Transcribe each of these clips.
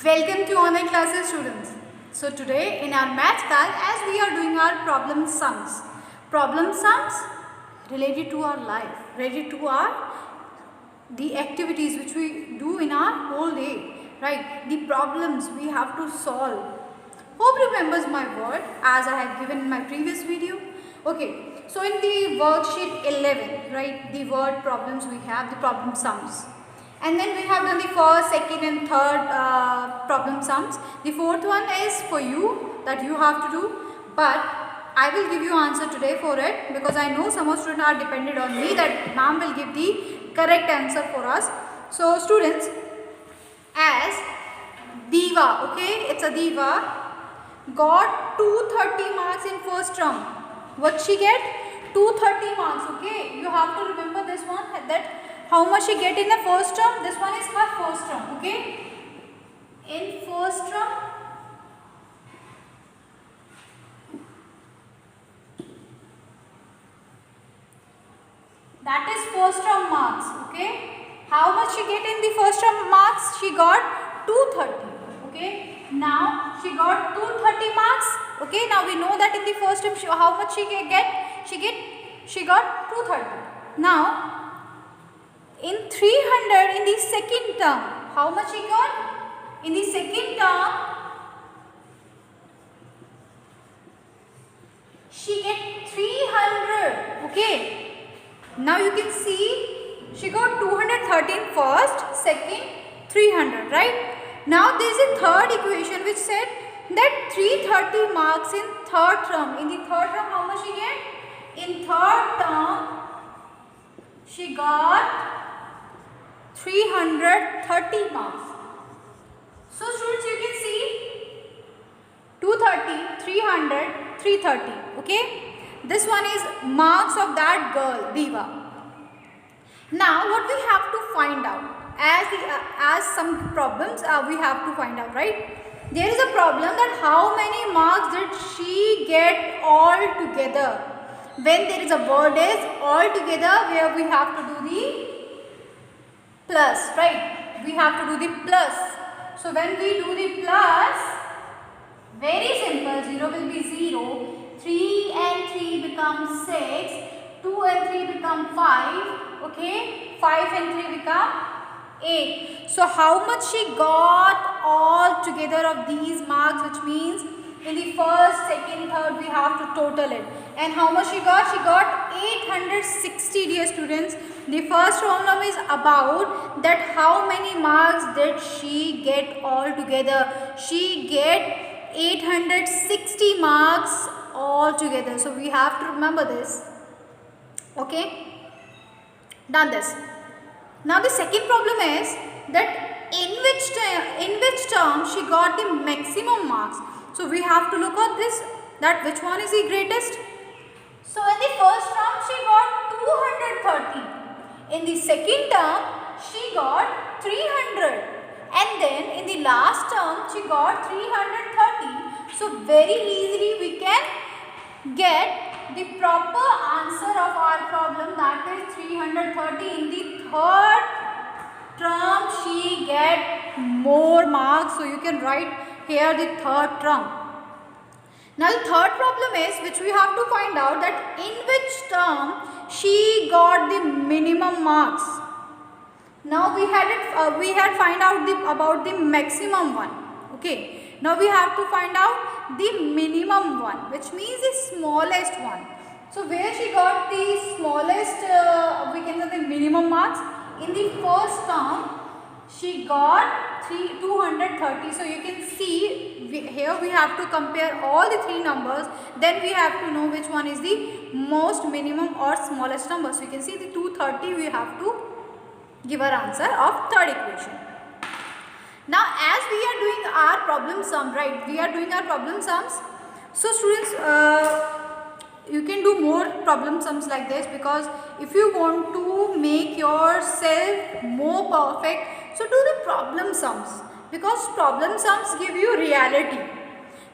Welcome to online classes, students. So today in our math class, as we are doing our problem sums related to our life, related to our the activities which we do in our whole day, right? The problems we have to solve. Hope remembers my word as I had given in my previous video. Okay, so in the worksheet 11, right, the word problems we have the problem sums. And then we have done the first, second and third problem sums. The fourth one is for you that you have to do, but I will give you answer today for it because I know some of students are dependent on me that ma'am will give the correct answer for us. So students, as Diva, okay, it's a Diva, got 230 marks in first term. What she get? 230 marks, okay. You have to remember this one, that how much she get in the first term? This one is her first term, okay. In first term, that is first term marks, okay. How much she get in the first term marks? She got 230, okay. Now she got 230 marks, okay. Now we know that in the first term how much she get? She got 230. Now in 300 in the second term, how much she got? In the second term, she get 300, okay. Now you can see she got 213 first, second 300, right? Now there is a third equation which said that 330 marks in third term. In the third term, how much she get? In third term, she got 330 marks. So students, you can see 230, 300, 330, okay. This one is marks of that girl, Diva. Now what we have to find out, as some problems we have to find out, right. There is a problem that how many marks did she get all together. When there is a word is all together, where we have to do the plus, right? We have to do the plus. So when we do the plus, very simple, 0 will be 0, 3 and 3 become 6, 2 and 3 become 5, okay, 5 and 3 become 8. So how much she got all together of these marks, which means in the first, second, third we have to total it. And how much she got? She got 860, dear students. The first problem is about that how many marks did she get all together. She get 860 marks all together. So we have to remember this. Okay. Done this. Now the second problem is that in which term she got the maximum marks. So we have to look at this, that which one is the greatest. So in the first term she got 230. In the second term she got 300. And then in the last term she got 330. So very easily we can get the proper answer of our problem, that is 330. In the third term she get more marks. So you can write here the third term. Now the third problem is which we have to find out, that in which term she got the minimum marks. Now we had find out about the maximum one, okay. Now we have to find out the minimum one, which means the smallest one. So where she got the smallest, we can say the minimum marks. In the first term she got 230. So you can see here we have to compare all the three numbers, then we have to know which one is the most minimum or smallest number. So you can see the 230 we have to give our answer of third equation. Now as we are doing our problem sum, right, we are doing our problem sums. So students, you can do more problem sums like this, because if you want to make yourself more perfect, so do the problem sums, because problem sums give you reality.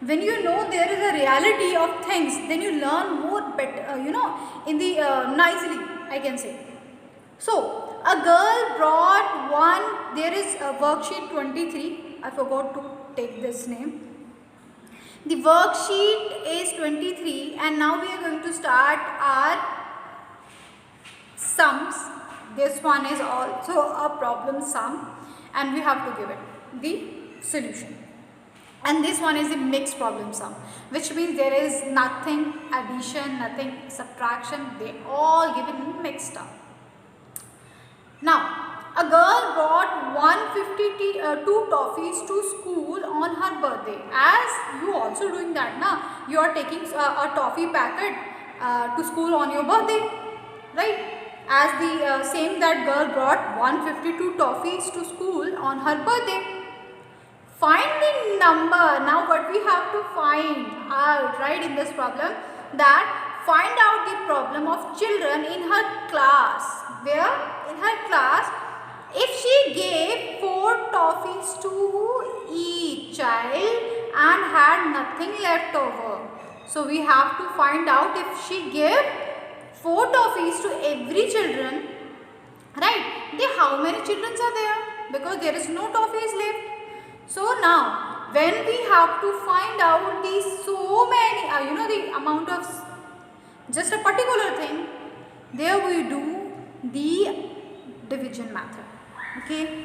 When you know there is a reality of things, then you learn more better, in the nicely, I can say. So a girl brought there is a worksheet 23. I forgot to take this name. The worksheet is 23, and now we are going to start our sums. This one is also a problem sum, and we have to give it the solution. And this one is the mixed problem sum, which means there is nothing addition, nothing subtraction, they all given mixed up. Now, a girl brought 152 toffees to school on her birthday. As you also doing that, na? You are taking a toffee packet to school on your birthday, right? As the same that girl brought 152 toffees to school on her birthday. Find the number. Now what we have to find out, right, in this problem, that find out the problem of children in her class. Where? In her class, if she gave 4 toffees to each child and had nothing left over. So we have to find out if she gave 4 toffees to every children, right? Then how many children are there? Because there is no toffees left. So now, when we have to find out these so many, the amount of just a particular thing, there we do the division method. Okay.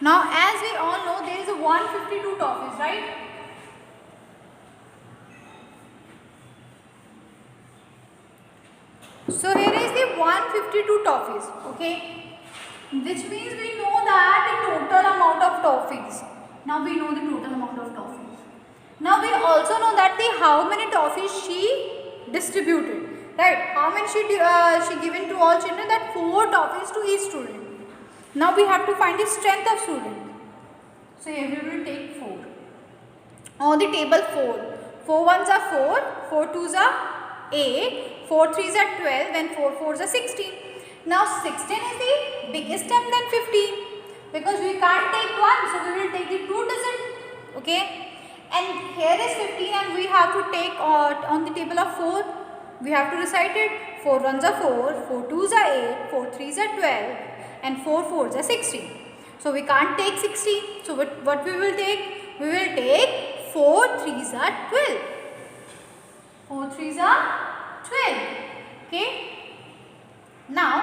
Now, as we all know, there is a 152 toffees, right? So here is the 152 toffees. Okay. Which means we know that the total amount of toffees. Now we know the total amount of toffees. Now we also know that the how many toffees she distributed, right? How many she given to all children? That 4 toffees to each student. Now we have to find the strength of student. So here we will take 4. On the table 4. 4 ones are 4, 4 twos are 8, 4 threes are 12, and 4 fours are 16. Now 16 is the biggest term than 15. Because we can't take 1, so we will take the 2 digit, okay? And here is 15, and we have to take on the table of 4, we have to recite it. 4 ones are 4, 4 twos are 8, 4 threes are 12, and 4 fours are 16. So we can't take 16. So what we will take? We will take 4 threes are 12. 4 threes are 12, okay? Now,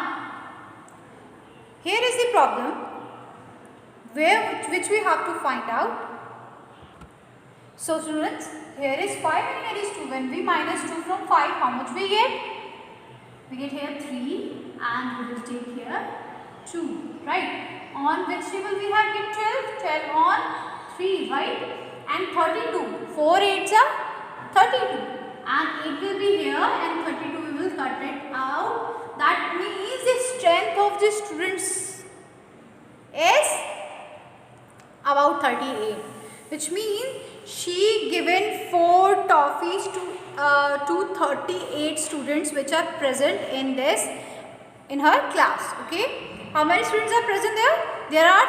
here is the problem which we have to find out. So students, here is 5 and here is 2. When we minus 2 from 5, how much we get? We get here 3 and we will take here 2, right? On which table we have get 12? 12 on 3, right? And 32. 4 8s are 32. And 8 will be here and 32 we will cut it out. That means the strength of the students is about 38, which means she given 4 toffees to 38 students which are present in her class. Okay, how many students are present there? There are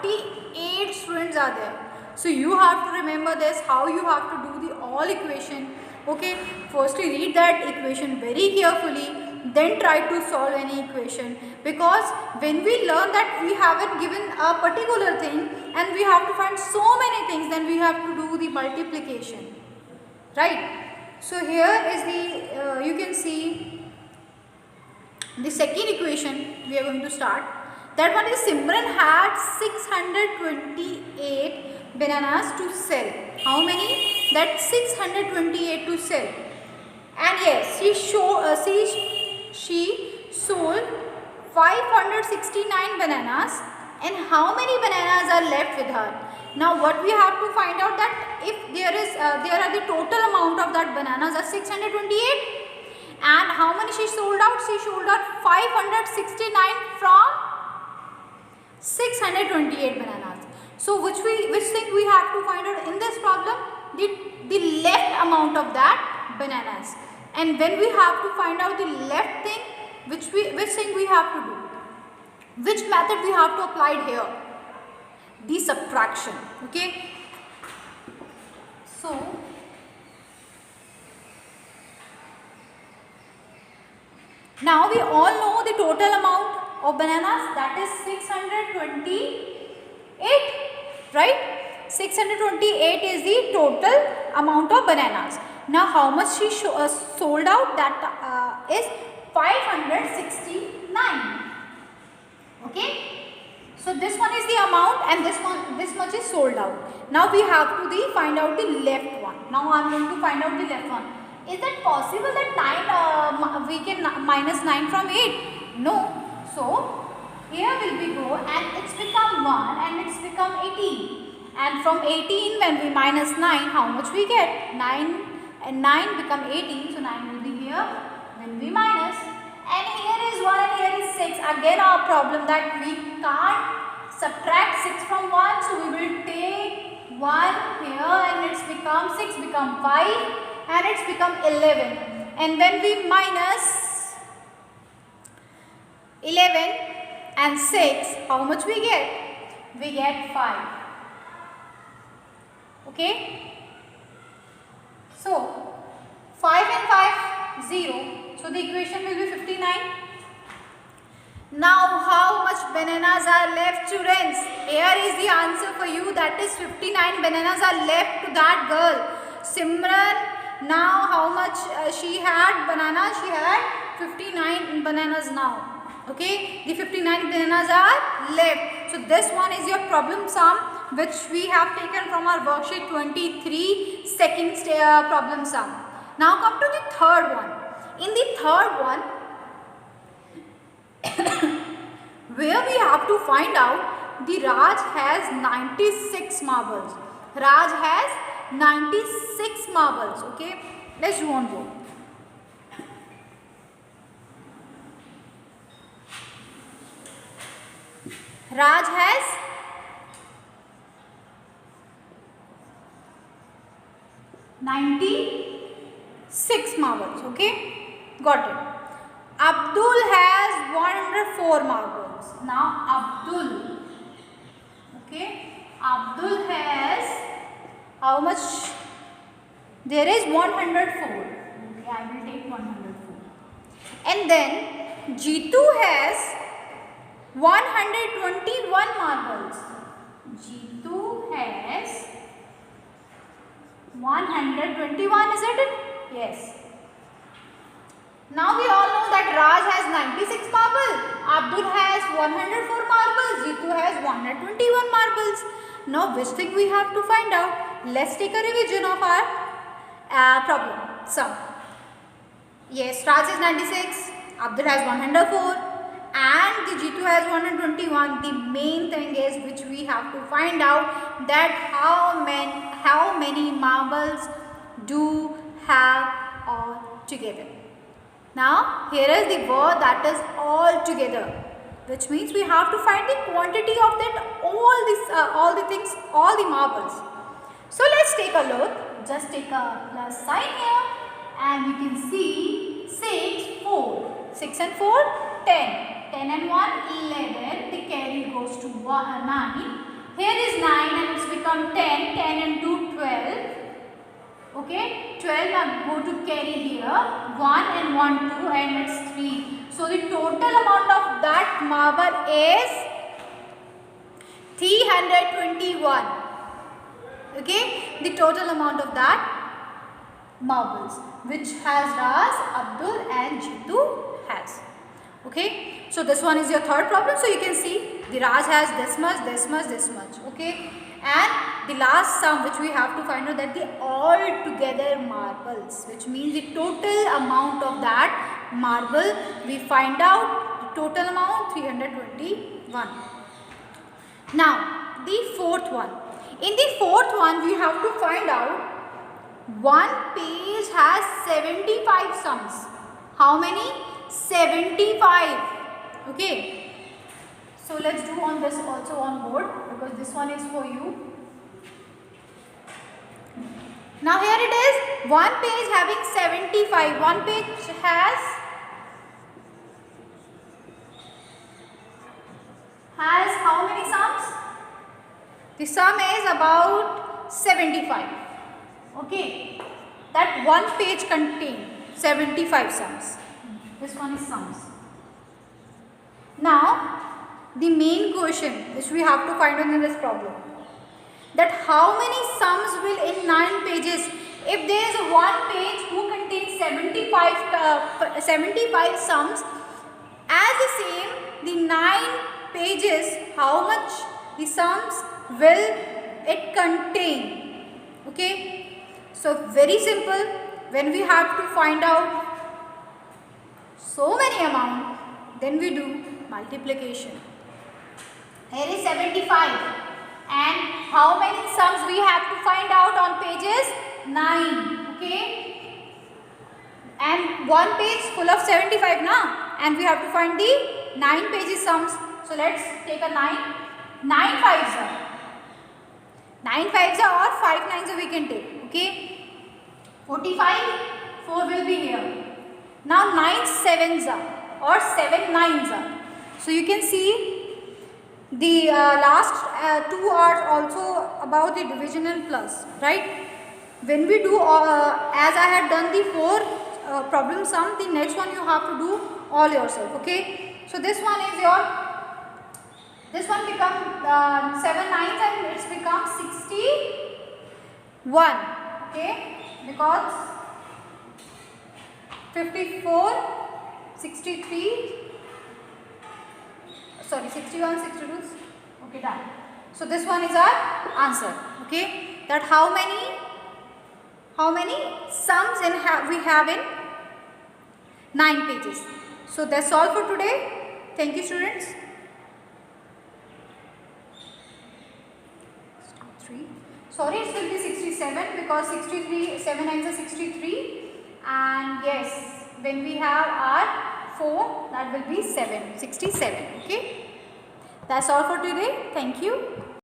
38 students are there. So you have to remember this, how you have to do the all equation. Okay, firstly read that equation very carefully, then try to solve any equation, because when we learn that we haven't given a particular thing and we have to find so many things, then we have to do the multiplication, right? So here is the you can see the second equation we are going to start. That one is Simran had 628 bananas to sell. How many? That 628 to sell. And yes, she sold 569 bananas. And how many bananas are left with her? Now what we have to find out, that if there are the total amount of that bananas are 628, and how many she sold out? She sold out 569 from 628 bananas. So which thing we have to find out in this problem? The left amount of that bananas. And when we have to find out the left thing, which thing we have to do? Which method we have to apply here? The subtraction. Okay. So now we all know the total amount of bananas, that is 628 8, right? 628 is the total amount of bananas. Now how much she sold out? That is 569. Okay, so this one is the amount and this much is sold out. Now we have to find out the left one. Now I am going to find out the left one. Is that possible that 9 we can minus 9 from 8? No. So here will we go and it's become 1 and it's become 18. And from 18 when we minus 9, how much we get? 9 and 9 become 18. So 9 will be here when we minus. And here is 1 and here is 6. Again our problem that we can't subtract 6 from 1. So we will take 1 here and it's become 6 become 5 and it's become 11. And when we minus 11 and 6, how much we get? We get 5. Okay. So 5 and 5, 0. So the equation will be 59. Now how much bananas are left, students? Here is the answer for you. That is 59 bananas are left to that girl. Simran, now how much she had bananas? She had 59 bananas now. Okay, the 59 bananas are left. So this one is your problem sum which we have taken from our worksheet 23, second problem sum. Now come to the third one. In the third one, where we have to find out the Raj has 96 marbles. Raj has 96 marbles. Okay, let's do on board. Raj has 96 marbles. Okay, got it. Abdul has 104 marbles. Now Abdul, okay, Abdul has how much? There is 104. Okay, I will take 104. And then Jitu has 121 marbles. Jitu has 121, isn't it? Yes. Now we all know that Raj has 96 marbles, Abdul has 104 marbles, Jitu has 121 marbles. Now which thing we have to find out? Let's take a revision of our problem sum. Yes, Raj is 96, Abdul has 104 and the Jitu has 121. The main thing is which we have to find out that how many marbles do have all together. Now here is the word that is all together, which means we have to find the quantity of that all the things, all the marbles. So let's take a look. Just take a plus sign here and we can see 6, 4. 6 and 4, 10. 10 and 1, 11. The carry goes to 9. Here is 9 and it's become 10. 10 and 2, 12. Okay, 12 and go to carry here. 1 and 1, 2 and it's 3. So the total amount of that marble is 321. Okay, the total amount of that marbles which has Raz, Abdul and Jitu has. Okay, so this one is your third problem. So you can see the Raj has this much, this much, this much. Okay, and the last sum which we have to find out that the all together marbles, which means the total amount of that marble, we find out the total amount 321. Now the fourth one. In the fourth one we have to find out one page has 75 sums. How many? 75. Okay. So let's do on this also on board because this one is for you. Now here it is, one page having 75. One page has how many sums? The sum is about 75. Okay. That one page contains 75 sums. This one is sums. Now the main question which we have to find out in this problem, that how many sums will in 9 pages, if there is one page who contains 75 sums, as the same the 9 pages, how much the sums will it contain? Okay, so very simple. When we have to find out so many amount, then we do multiplication. Here is 75, and how many sums we have to find out on pages? 9. Okay, and one page full of 75 now, and we have to find the 9 pages sums. So let's take a 9. 9 fives are 9 fives are, or 5 nines are we can take. Okay, 45, 4 will be here. Now 9 sevens are, or 7 nines are. So you can see the last 2 are also about the division and plus, right? When we do as I had done the 4 problem sum, the next one you have to do all yourself. Okay, so this one is your, this one become 7 nines and it's become 61. Okay, because 54, 63, sorry, 61, 62. Okay, done. So this one is our answer. Okay, that how many sums we have in 9 pages. So that's all for today. Thank you, students. Sorry, it will be 67 because 63, 7 nines are 63, and yes, when we have our 4, that will be 67. Okay, that's all for today. Thank you.